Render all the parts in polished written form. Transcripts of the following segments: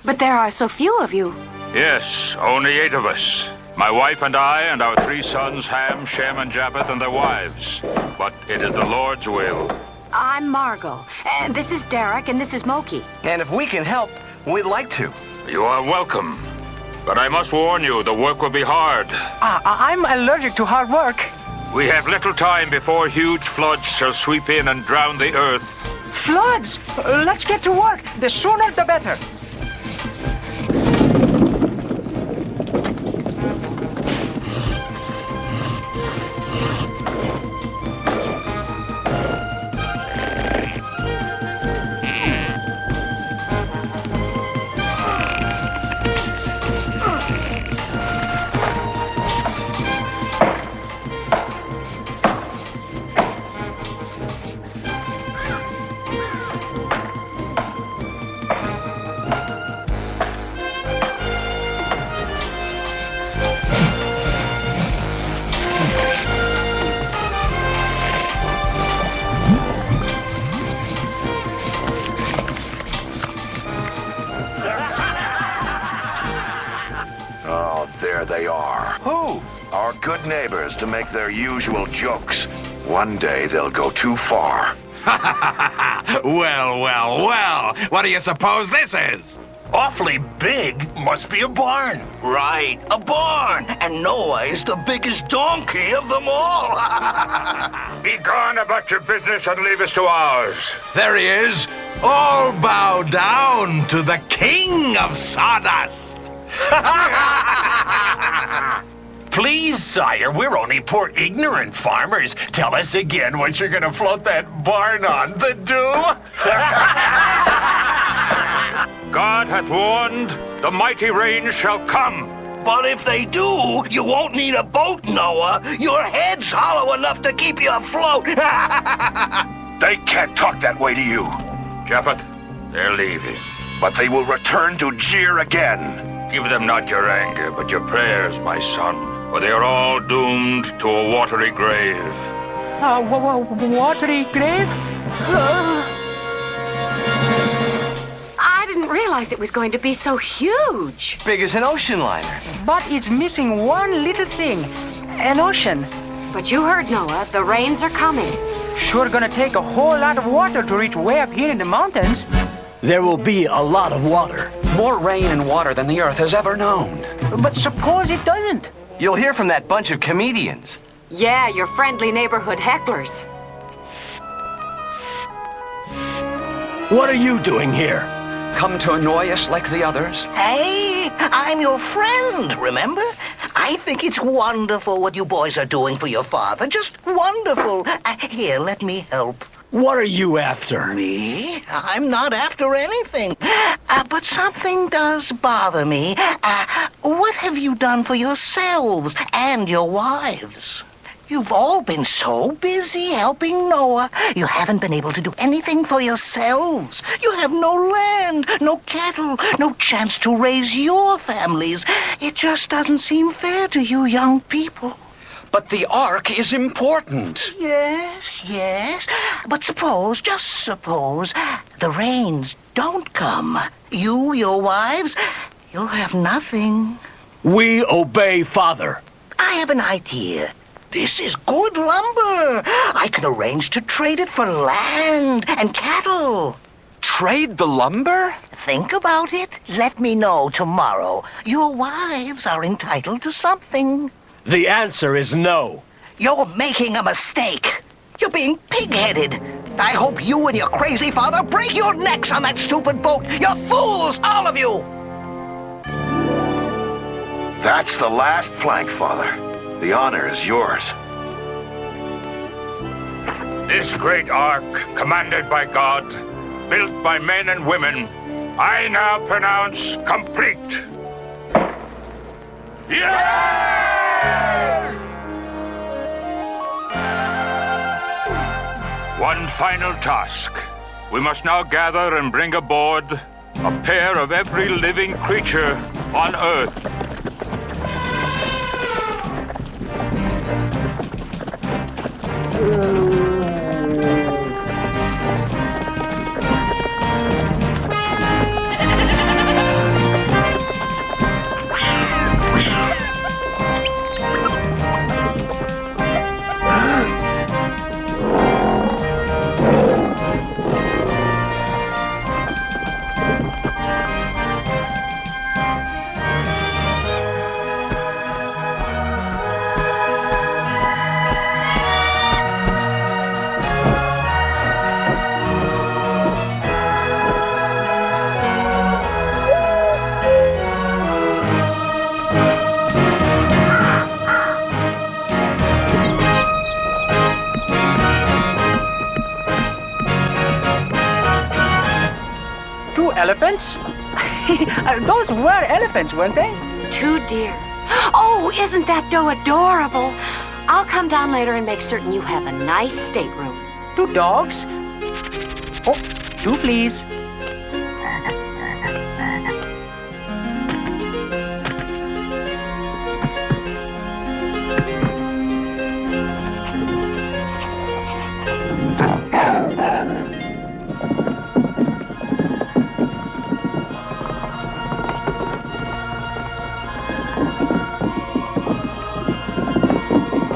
But there are so few of you. Yes, only 8 of us. My wife and I and our 3 sons, Ham, Shem, and Japheth, and their wives. But it is the Lord's will. I'm Margot. This is Derek, and this is Moki. And if we can help, we'd like to. You are welcome. But I must warn you, the work will be hard. I'm allergic to hard work. We have little time before huge floods shall sweep in and drown the earth. Floods! Let's get to work. The sooner the better. There they are. Who? Our good neighbors to make their usual jokes. One day they'll go too far. Well, well, well. What do you suppose this is? Awfully big. Must be a barn. Right, a barn. And Noah is the biggest donkey of them all. Be gone about your business and leave us to ours. There he is. All bow down to the king of sawdust. Please, sire, we're only poor ignorant farmers. Tell us again what you're gonna float that barn on, the dew? God hath warned, the mighty rain shall come. But if they do, you won't need a boat, Noah. Your head's hollow enough to keep you afloat. They can't talk that way to you. Japheth, they're leaving. But they will return to jeer again. Give them not your anger, but your prayers, my son, for they are all doomed to a watery grave. Watery grave? I didn't realize it was going to be so huge. Big as an ocean liner. But it's missing one little thing. An ocean. But you heard Noah, the rains are coming. Sure gonna take a whole lot of water to reach way up here in the mountains. There will be a lot of water. More rain and water than the earth has ever known. But suppose it doesn't? You'll hear from that bunch of comedians. Yeah, your friendly neighborhood hecklers. What are you doing here? Come to annoy us like the others? Hey, I'm your friend, remember? I think it's wonderful what you boys are doing for your father. Just wonderful. Here, let me help. What are you after? Me? I'm not after anything. But something does bother me. What have you done for yourselves and your wives? You've all been so busy helping Noah, you haven't been able to do anything for yourselves. You have no land, no cattle, no chance to raise your families. It just doesn't seem fair to you young people. But the ark is important. Yes. But suppose, just suppose, the rains don't come. You, your wives, you'll have nothing. We obey Father. I have an idea. This is good lumber. I can arrange to trade it for land and cattle. Trade the lumber? Think about it. Let me know tomorrow. Your wives are entitled to something. The answer is no. You're making a mistake. You're being pig-headed. I hope you and your crazy father break your necks on that stupid boat. You're fools, all of you. That's the last plank, Father. The honor is yours. This great ark, commanded by God, built by men and women, I now pronounce complete. Yeah! One final task. We must now gather and bring aboard a pair of every living creature on Earth. Elephants? Those were elephants, weren't they? 2 deer. Oh, isn't that doe adorable? I'll come down later and make certain you have a nice stateroom. 2 dogs? Oh, 2 fleas.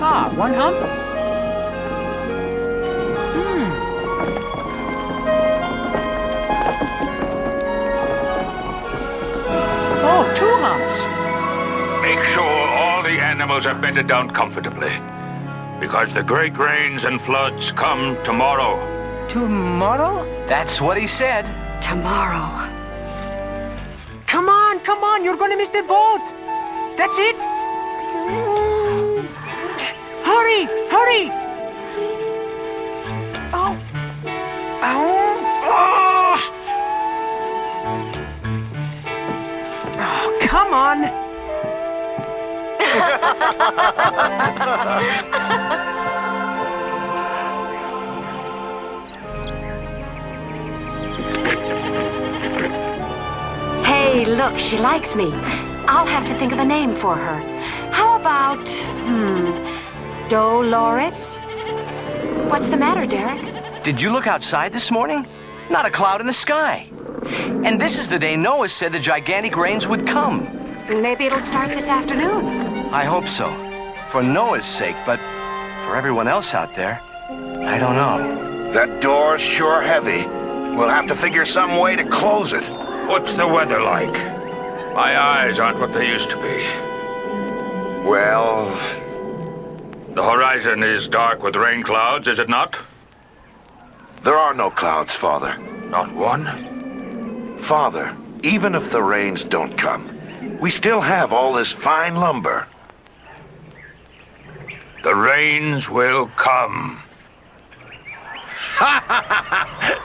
Ah, 1 hump? Oh, 2 humps. Make sure all the animals are bedded down comfortably, because the great rains and floods come tomorrow. Tomorrow? That's what he said. Tomorrow. Come on, you're gonna miss the boat. That's it. Hurry! Oh. Oh, come on. Hey, look, she likes me. I'll have to think of a name for her. How about, Dolores? What's the matter, Derek? Did you look outside this morning? Not a cloud in the sky. And this is the day Noah said the gigantic rains would come. Maybe it'll start this afternoon. I hope so. For Noah's sake, but for everyone else out there, I don't know. That door's sure heavy. We'll have to figure some way to close it. What's the weather like? My eyes aren't what they used to be. Well, The horizon is dark with rain clouds, is it not? there are no clouds, Father. Not one? Father, even if the rains don't come, we still have all this fine lumber. The rains will come.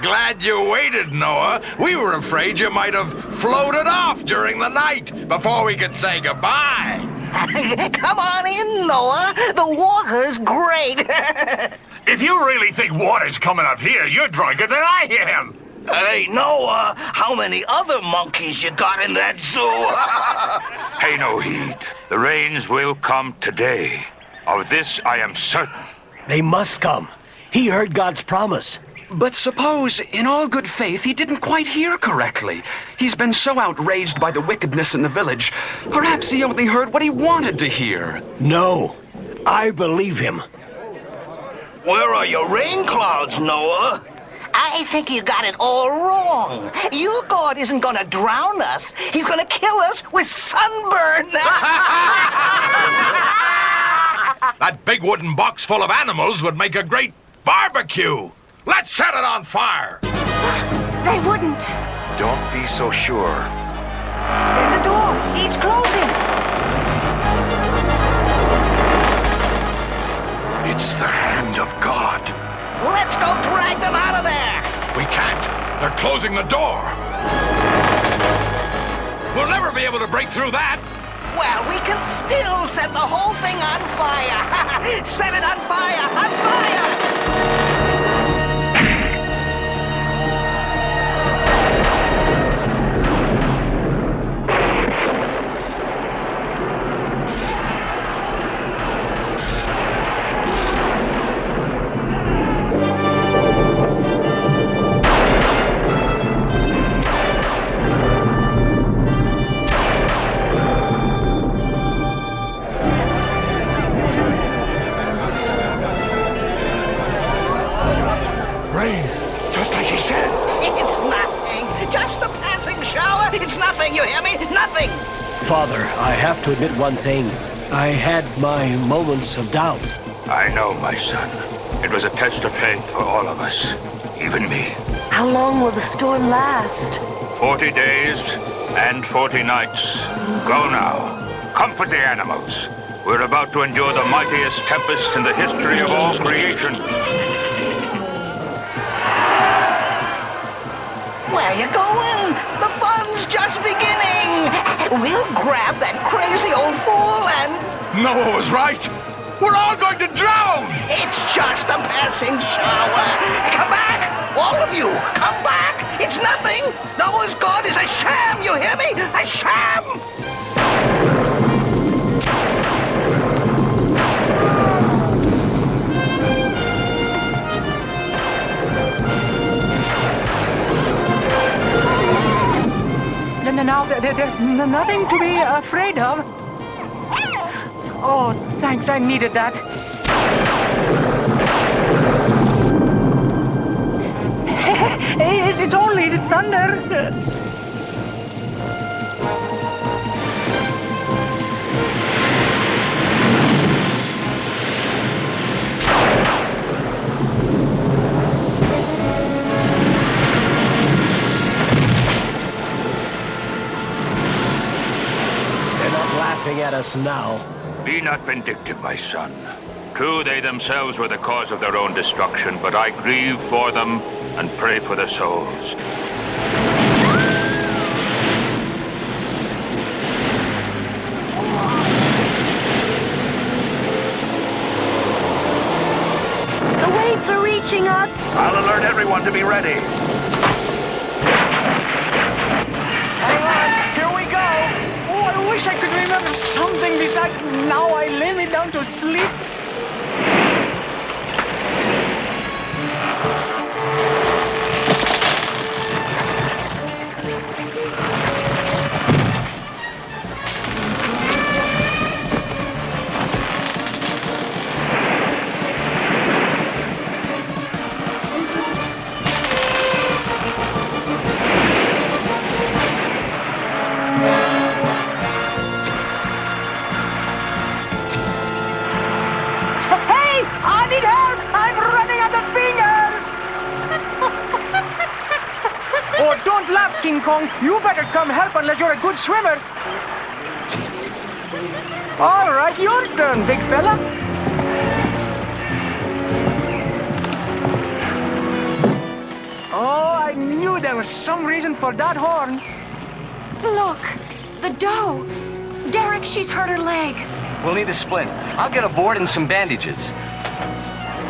Glad you waited, Noah. We were afraid you might have floated off during the night before we could say goodbye. Come on in, Noah. The water's great. If you really think water's coming up here, you're drunker than I am. Hey, Noah, how many other monkeys you got in that zoo? Pay no heed. The rains will come today. Of this I am certain. They must come. He heard God's promise. But suppose, in all good faith, he didn't quite hear correctly. He's been so outraged by the wickedness in the village. Perhaps he only heard what he wanted to hear. No, I believe him. Where are your rain clouds, Noah? I think you got it all wrong. Your God isn't gonna drown us. He's gonna kill us with sunburn. That big wooden box full of animals would make a great barbecue. Let's set it on fire. They wouldn't. Don't be so sure. The door, it's closing. It's the hand of God. Let's go drag them out of there. We can't. They're closing the door. We'll never be able to break through that. Well, we can still set the whole thing on fire. Set it on fire, on fire. Rain, just like he said. It's nothing. Just a passing shower. It's nothing, you hear me? Nothing. Father, I have to admit one thing. I had my moments of doubt. I know, my son. It was a test of faith for all of us, even me. How long will the storm last? 40 days and 40 nights. Go now. Comfort the animals. We're about to endure the mightiest tempest in the history of all creation. Where you going? we'll grab that crazy old fool and... Noah was right. We're all going to drown. It's just a passing shower. Come back! All of you, come back! It's nothing! Noah's God is a sham, you hear me? A sham! Now, there's nothing to be afraid of. Oh, thanks, I needed that. It's only the thunder. At us now. Be not vindictive, my son. True, they themselves were the cause of their own destruction, but I grieve for them and pray for their souls. The waves are reaching us. I'll alert everyone to be ready. I wish I could remember something besides now I lay me down to sleep. Don't laugh, King Kong. You better come help unless you're a good swimmer. All right, your turn, big fella. Oh, I knew there was some reason for that horn. Look, the doe. Derek, she's hurt her leg. We'll need a splint. I'll get a board and some bandages.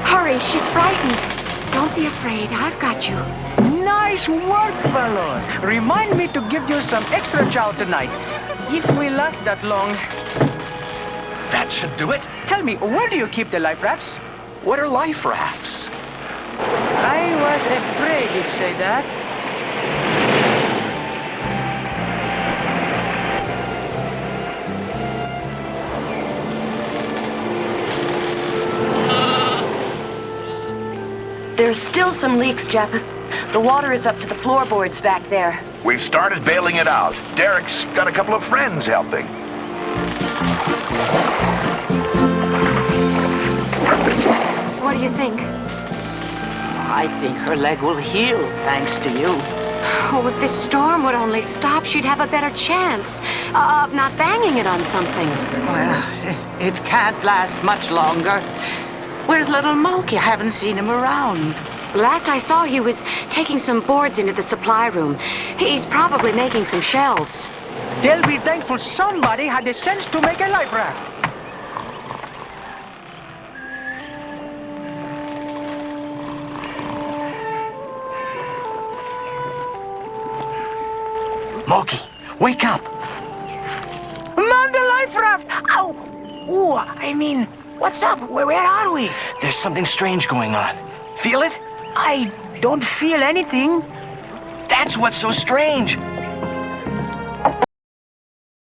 Hurry, she's frightened. Don't be afraid, I've got you. Nice work, fellows. Remind me to give you some extra chow tonight. If we last that long. That should do it. Tell me, where do you keep the life rafts? What are life rafts? I was afraid you'd say that. There's still some leaks, Japheth. The water is up to the floorboards back there. We've started bailing it out. Derek's got a couple of friends helping. What do you think? I think her leg will heal, thanks to you. Oh, if this storm would only stop, she'd have a better chance of not banging it on something. Well, it can't last much longer. Where's little Moki? I haven't seen him around. Last I saw, he was taking some boards into the supply room. He's probably making some shelves. They'll be thankful somebody had the sense to make a life raft. Moki, wake up. Man, the life raft! Ow! Ooh, I mean, what's up? Where are we? There's something strange going on. Feel it? I don't feel anything. That's what's so strange.